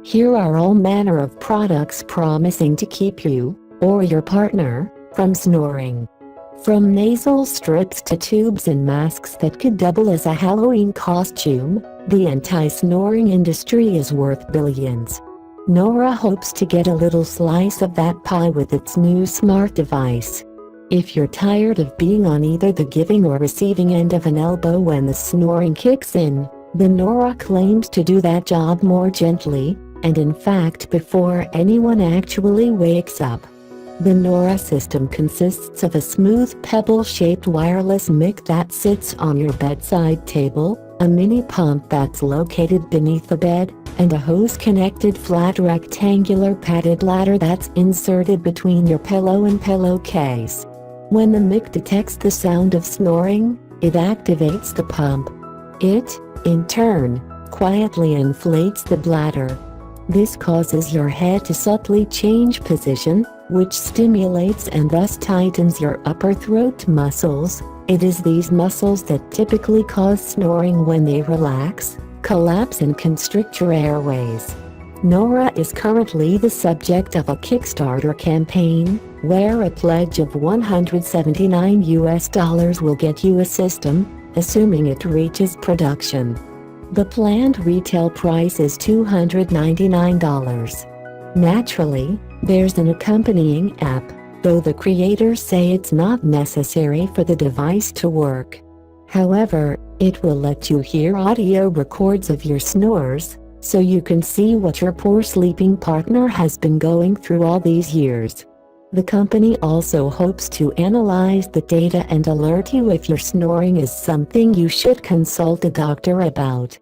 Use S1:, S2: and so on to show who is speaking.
S1: Here are all manner of products promising to keep you, or your partner, from snoring. From nasal strips to tubes and masks that could double as a Halloween costume, the anti-snoring industry is worth billions. Nora hopes to get a little slice of that pie with its new smart device. If you're tired of being on either the giving or receiving end of an elbow when the snoring kicks in, the Nora claims to do that job more gently, and in fact before anyone actually wakes up. The Nora system consists of a smooth pebble-shaped wireless mic that sits on your bedside table, a mini pump that's located beneath the bed, and a hose-connected flat rectangular padded ladder that's inserted between your pillow and pillowcase. When the mic detects the sound of snoring, it activates the pump. It, in turn, quietly inflates the bladder. This causes your head to subtly change position, which stimulates and thus tightens your upper throat muscles. It is these muscles that typically cause snoring when they relax, collapse and constrict your airways. Nora is currently the subject of a Kickstarter campaign, where a pledge of $179 will get you a system, assuming it reaches production. The planned retail price is $299. Naturally, there's an accompanying app, though the creators say it's not necessary for the device to work. However, it will let you hear audio records of your snores, so you can see what your poor sleeping partner has been going through all these years. The company also hopes to analyze the data and alert you if your snoring is something you should consult a doctor about.